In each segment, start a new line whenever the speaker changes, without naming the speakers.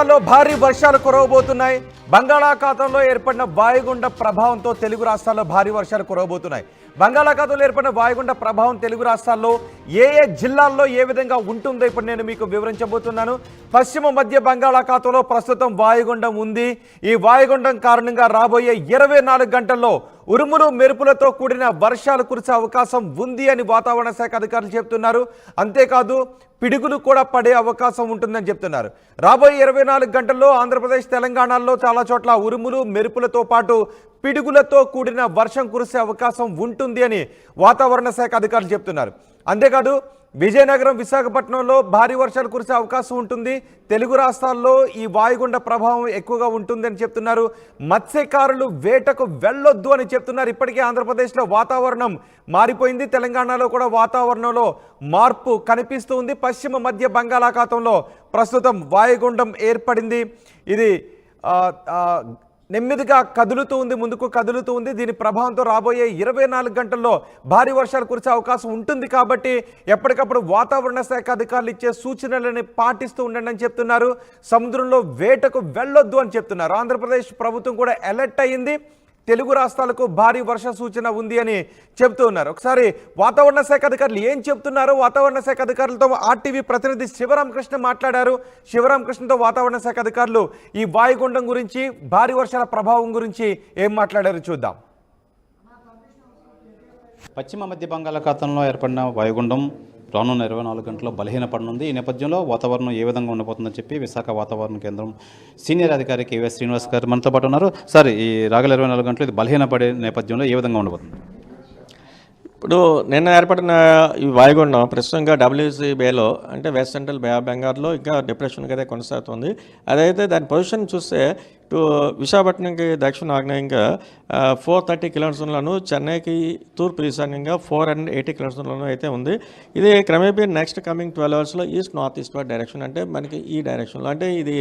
లో భారీ వర్షాలు కురవబోతున్నాయి. బంగాళాఖాతంలో ఏర్పడిన వాయుగుండ ప్రభావంతో తెలుగు రాష్ట్రాల్లో భారీ వర్షాలు కురవబోతున్నాయి. బంగాళాఖాతంలో ఏర్పడిన వాయుగుండ ప్రభావం తెలుగు రాష్ట్రాల్లో ఏ జిల్లాల్లో ఏ విధంగా ఉంటుందో ఇప్పుడు నేను మీకు వివరించబోతున్నాను. పశ్చిమ మధ్య బంగాళాఖాతంలో ప్రస్తుతం వాయుగుండం ఉంది. ఈ వాయుగుండం కారణంగా రాబోయే 24 గంటల్లో ఉరుములు మెరుపులతో కూడిన వర్షాలు కురిసే అవకాశం ఉంది అని వాతావరణ శాఖ అధికారులు చెబుతున్నారు. అంతేకాదు పిడుగులు కూడా పడే అవకాశం ఉంటుందని చెప్తున్నారు. రాబోయే 24 గంటల్లో ఆంధ్రప్రదేశ్, తెలంగాణలో చాలా చోట్ల ఉరుములు మెరుపులతో పాటు పిడుగులతో కూడిన వర్షం కురిసే అవకాశం ఉంటుంది అని వాతావరణ శాఖ అధికారులు చెప్తున్నారు. అంతేకాదు విజయనగరం, విశాఖపట్నంలో భారీ వర్షాలు కురిసే అవకాశం ఉంటుంది. తెలుగు రాష్ట్రాల్లో ఈ వాయుగుండ ప్రభావం ఎక్కువగా ఉంటుందని చెప్తున్నారు. మత్స్యకారులు వేటకు వెళ్ళొద్దు అని చెప్తున్నారు. ఇప్పటికే ఆంధ్రప్రదేశ్లో వాతావరణం మారిపోయింది. తెలంగాణలో కూడా వాతావరణంలో మార్పు కనిపిస్తూ ఉంది. పశ్చిమ మధ్య బంగాళాఖాతంలో ప్రస్తుతం వాయుగుండం ఏర్పడింది. ఇది నెమ్మదిగా కదులుతూ ఉంది, ముందుకు కదులుతూ ఉంది. దీని ప్రభావంతో రాబోయే 24 గంటల్లో భారీ వర్షాలు కురిసే అవకాశం ఉంటుంది. కాబట్టి ఎప్పటికప్పుడు వాతావరణ శాఖ అధికారులు ఇచ్చే సూచనలని పాటిస్తూ ఉండండి అని చెప్తున్నారు. సముద్రంలో వేటకు వెళ్ళొద్దు అని చెప్తున్నారు. ఆంధ్రప్రదేశ్ ప్రభుత్వం కూడా అలర్ట్ అయ్యింది. తెలుగు రాష్ట్రాలకు భారీ వర్ష సూచన ఉంది అని చెప్తూ ఉన్నారు. ఒకసారి వాతావరణ శాఖ అధికారులు ఏం చెప్తున్నారు, వాతావరణ శాఖ అధికారులతో ఆర్టీవీ ప్రతినిధి శివరామకృష్ణ మాట్లాడారు. శివరామకృష్ణతో వాతావరణ శాఖ అధికారులు ఈ వాయుగుండం గురించి, భారీ వర్షాల ప్రభావం గురించి ఏం మాట్లాడారు చూద్దాం.
పశ్చిమ మధ్య బంగాళాఖాతంలో ఏర్పడిన వాయుగుండం రానున్న 24 గంటల్లో బలహీనపడనుంది. ఈ నేపథ్యంలో వాతావరణం ఏ విధంగా ఉండబోతుందని చెప్పి విశాఖ వాతావరణ కేంద్రం సీనియర్ అధికారి కేవీఎస్ శ్రీనివాస్ గారు మనతో పాటు ఉన్నారు. సార్, ఈ రాగల 24 గంటలు ఇది బలహీనపడే నేపథ్యంలో ఏ విధంగా ఉండబోతుంది?
ఇప్పుడు నిన్న ఏర్పడిన ఈ వాయుగుండం ప్రస్తుతంగా WC బేలో అంటే వెస్ట్ సెంట్రల్ బే ఆఫ్ బెంగాల్లో ఇంకా డిప్రెషన్గా అయితే కొనసాగుతుంది. అదైతే దాని పొజిషన్ చూస్తే ఇటు విశాఖపట్నంకి దక్షిణ ఆగ్నేయంగా 430 కిలోమీటర్లను, చెన్నైకి తూర్పు ఈశాన్యంగా 480 కిలోమీటర్లను అయితే ఉంది. ఇది క్రమేపీ నెక్స్ట్ కమింగ్ 12 అవర్స్లో ఈస్ట్ నార్త్ ఈస్ట్ డైరెక్షన్, అంటే మనకి ఈ డైరెక్షన్లో, అంటే ఇది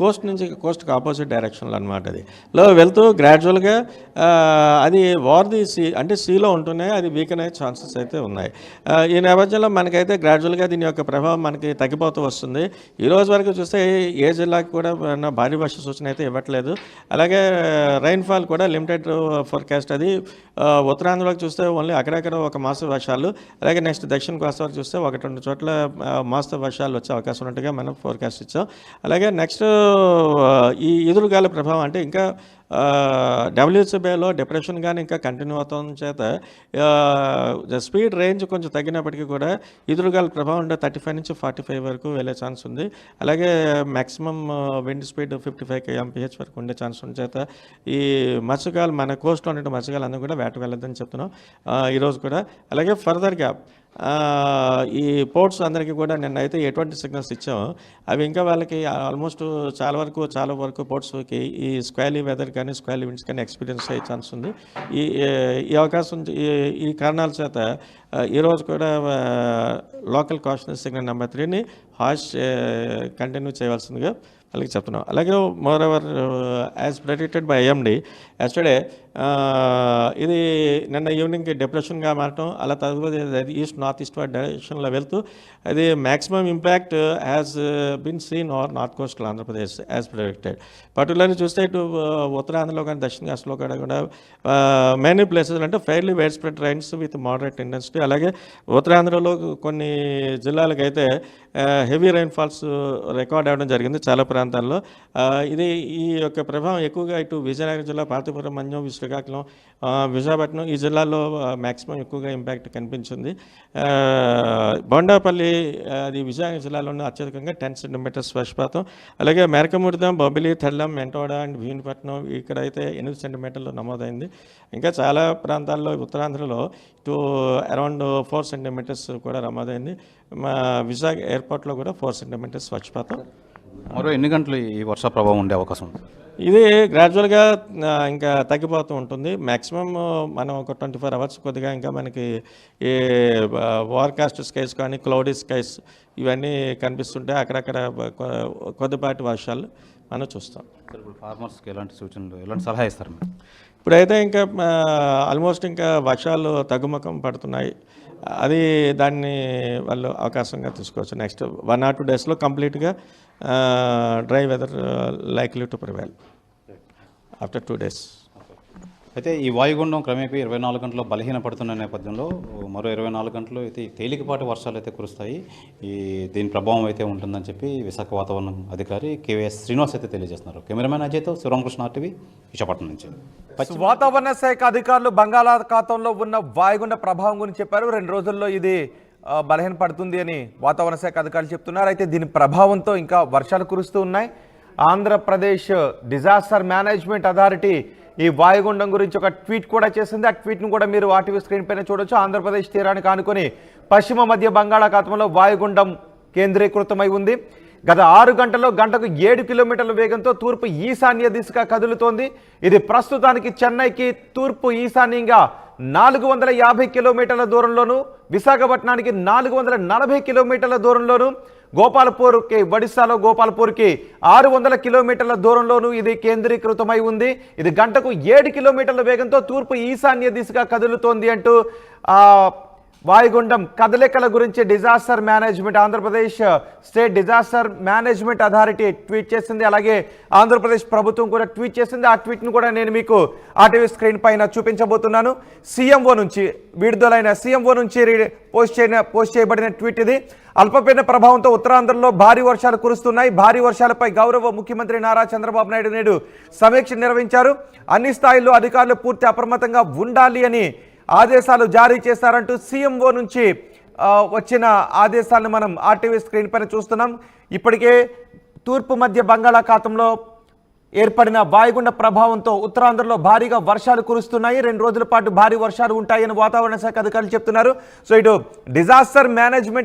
కోస్ట్ నుంచి కోస్ట్కి ఆపోజిట్ డైరెక్షన్లో అనమాట. అది లో వెళ్తూ గ్రాడ్యువల్గా అది ఓవర్ ది సీ, అంటే సీలో ఉంటూనే అది వీకెన్ అయ్యే ఛాన్సెస్ అయితే ఉన్నాయి. ఈ నేపథ్యంలో మనకైతే గ్రాడ్యువల్గా దీని యొక్క ప్రభావం మనకి తగ్గిపోతూ వస్తుంది. ఈ రోజు వరకు చూస్తే ఏ జిల్లాకి కూడా భారీ వర్ష సూచన అయితే ఇవ్వట్లేదు. అలాగే రైన్ఫాల్ కూడా లిమిటెడ్ ఫోర్కాస్ట్. అది ఉత్తరాంధ్రలోకి చూస్తే ఓన్లీ అక్కడక్కడ ఒక మోస్తరు వర్షాలు, అలాగే నెక్స్ట్ దక్షిణ కోస్తా వరకు చూస్తే 1-2 చోట్ల మోస్తరు వర్షాలు వచ్చే అవకాశం ఉన్నట్టుగా మనం ఫోర్కాస్ట్ ఇచ్చాం. అలాగే నెక్స్ట్ ఈ ఎదురుగాలి ప్రభావం అంటే ఇంకా WC బేలో డిప్రెషన్ కానీ ఇంకా కంటిన్యూ అవుతున్న చేత స్పీడ్ రేంజ్ కొంచెం తగ్గినప్పటికీ కూడా ఎదురుగాలి ప్రభావం ఉంటే 35 నుంచి 45 వరకు వెళ్ళే ఛాన్స్ ఉంది. అలాగే మ్యాక్సిమం విండ్ స్పీడ్ 55 kmph వరకు ఉండే ఛాన్స్ ఉన్న చేత ఈ మత్స్యకాలు, మన కోస్ట్లో ఉండే మత్స్యకాలు అందరూ కూడా వేట వెళ్ళొద్దని చెప్తున్నాం ఈరోజు కూడా. అలాగే ఫర్దర్గా ఈ పోర్ట్స్ అందరికీ కూడా నిన్న అయితే ఎటువంటి సిగ్నల్స్ ఇచ్చామో అవి ఇంకా వాళ్ళకి ఆల్మోస్ట్ చాలా వరకు పోర్ట్స్కి ఈ స్క్వాలీ వెదర్ కానీ స్క్వాలీ విండ్స్ కానీ ఎక్స్పీరియన్స్ అయ్యే ఛాన్స్ ఉంది. ఈ అవకాశం, ఈ కారణాల చేత ఈరోజు కూడా లోకల్ కాషనరీ సిగ్నల్ నెంబర్ 3ని హాష్ కంటిన్యూ చేయవలసిందిగా వాళ్ళకి చెప్తున్నాం. అలాగే more as predicted by IMD yesterday ఇది నిన్న ఈవినింగ్కి డిప్రెషన్గా మారటం, అలా తదుపరి ఈస్ట్ నార్త్ ఈస్ట్ డైరెక్షన్లో వెళ్తూ అది maximum impact has been scene are north coastal Andhra Pradesh as predicted. Particularly చూస్తే ఇటు ఉత్తరాంధ్రలో కానీ దక్షిణ కాస్ట్లో కూడా మెనీ ప్లేసెస్ అంటే fairly wide spread rains with moderate intensity. అలాగే ఉత్తరాంధ్రలో కొన్ని జిల్లాలకైతే హెవీ రైన్ఫాల్స్ రికార్డ్ అవ్వడం జరిగింది చాలా ప్రాంతాల్లో. ఇది ఈ యొక్క ప్రభావం ఎక్కువగా ఇటు విజయనగరం జిల్లా, పార్తీపురం, మన్యం, శ్రీకాకుళం, విశాఖపట్నం ఈ జిల్లాల్లో మ్యాక్సిమం ఎక్కువగా ఇంపాక్ట్ కనిపించింది. బొండాపల్లి అది విజయనగరం జిల్లాలోనే అత్యధికంగా 10 సెంటీమీటర్స్ వర్షపాతం. అలాగే మేరకముడిదం, బొబ్బిలి, తెల్లం, మెంటోడ అండ్ భీమునిపట్నం ఇక్కడ అయితే 8 సెంటీమీటర్లు నమోదైంది. ఇంకా చాలా ప్రాంతాల్లో ఉత్తరాంధ్రలో ఇటు అరౌండ్ 4 సెంటీమీటర్స్ కూడా నమోదైంది. మా విశాఖ ఎయిర్పోర్ట్లో కూడా 4 సెంటీమీటర్స్ వర్షపాతం.
మరో ఎన్ని గంటలు ఈ వర్ష ప్రభావం ఉండే అవకాశం ఉంది?
ఇది గ్రాడ్యువల్గా ఇంకా తగ్గిపోతూ ఉంటుంది. మ్యాక్సిమం మనం ఒక 24 అవర్స్ కొద్దిగా ఇంకా మనకి ఈ ఓవర్కాస్ట్ స్కైస్ కానీ క్లౌడీ స్కైస్ ఇవన్నీ కనిపిస్తుంటే అక్కడక్కడ కొద్దిపాటి వర్షాలు మనం చూస్తాం.
సార్ ఇప్పుడు ఫార్మర్స్కి ఎలాంటి సూచనలు ఎలాంటి సలహా ఇస్తారు మీరు?
ఇప్పుడైతే ఇంకా ఆల్మోస్ట్ ఇంకా వర్షాలు తగ్గుముఖం పడుతున్నాయి. అది దాన్ని వాళ్ళు అవకాశంగా తీసుకోవచ్చు. నెక్స్ట్ 1 or 2 daysలో కంప్లీట్గా dry weather likely to prevail after 2 days.
అయితే ఈ వాయుగుండం క్రమేపీ 24 గంటల్లో బలహీనపడుతున్న నేపథ్యంలో మరో 24 గంటలు అయితే తేలికపాటి వర్షాలు అయితే కురుస్తాయి. దీని ప్రభావం అయితే ఉంటుందని చెప్పి విశాఖ వాతావరణం అధికారి కేవీఎస్ శ్రీనివాస్ అయితే తెలియజేస్తున్నారు. కెమెరామెన్ అజయ్తో శివరామకృష్ణ RTV విశాఖపట్నం నుంచి.
వాతావరణ శాఖ అధికారులు బంగాళాఖాతంలో ఉన్న వాయుగుండ ప్రభావం గురించి చెప్పారు. 2 రోజుల్లో ఇది బలహీనపడుతుంది అని వాతావరణ శాఖ అధికారులు చెప్తున్నారు. అయితే దీని ప్రభావంతో ఇంకా వర్షాలు కురుస్తూ ఉన్నాయి. ఆంధ్రప్రదేశ్ డిజాస్టర్ మేనేజ్మెంట్ అథారిటీ ఈ వాయుగుండం గురించి ఒక ట్వీట్ కూడా చేసింది. ఆ ట్వీట్ను కూడా మీరు RTV స్క్రీన్ పైన చూడొచ్చు. ఆంధ్రప్రదేశ్ తీరానికి ఆనుకొని పశ్చిమ మధ్య బంగాళాఖాతంలో వాయుగుండం కేంద్రీకృతమై ఉంది. గత 6 గంటల్లో గంటకు 7 కిలోమీటర్ల వేగంతో తూర్పు ఈశాన్య దిశగా కదులుతోంది. ఇది ప్రస్తుతానికి చెన్నైకి తూర్పు ఈశాన్యంగా 450 కిలోమీటర్ల దూరంలోను, విశాఖపట్నానికి 440 కిలోమీటర్ల దూరంలోను, గోపాల్పూర్కి ఒడిశాలో గోపాల్పూర్కి 600 కిలోమీటర్ల దూరంలోనూ ఇది కేంద్రీకృతమై ఉంది. ఇది గంటకు 7 కిలోమీటర్ల వేగంతో తూర్పు ఈశాన్య దిశగా కదులుతోంది అంటూ వాయుగుండం కదలికల గురించి disaster management Andhra Pradesh state disaster management authority tweet చేసింది. అలాగే ఆంధ్రప్రదేశ్ ప్రభుత్వం కూడా ట్వీట్ చేసింది. ఆ ట్వీట్ను కూడా నేను మీకు RTV స్క్రీన్ పైన చూపించబోతున్నాను. సీఎంఓ నుంచి విడుదలైన సీఎంఓ నుంచి పోస్ట్ చేయబడిన ట్వీట్ ఇది. అల్పపీడన ప్రభావంతో ఉత్తరాంధ్రలో భారీ వర్షాలు కురుస్తున్నాయి. భారీ వర్షాలపై గౌరవ ముఖ్యమంత్రి నారా చంద్రబాబు నాయుడు నేడు సమీక్ష నిర్వహించారు. అన్ని స్థాయిల్లో అధికారులు పూర్తి అప్రమత్తంగా ఉండాలి అని ఆదేశాలు జారీ చేశారంటూ సీఎంఓ నుంచి వచ్చిన ఆదేశాలను మనం RTV స్క్రీన్ పైన చూస్తున్నాం. ఇప్పటికే తూర్పు మధ్య బంగాళాఖాతంలో ఏర్పడిన వాయుగుండ ప్రభావంతో ఉత్తరాంధ్రలో భారీగా వర్షాలు కురుస్తున్నాయి. 2 రోజుల పాటు భారీ వర్షాలు ఉంటాయని వాతావరణ శాఖ అధికారులు చెప్తున్నారు. సో ఇటు డిజాస్టర్ మేనేజ్మెంట్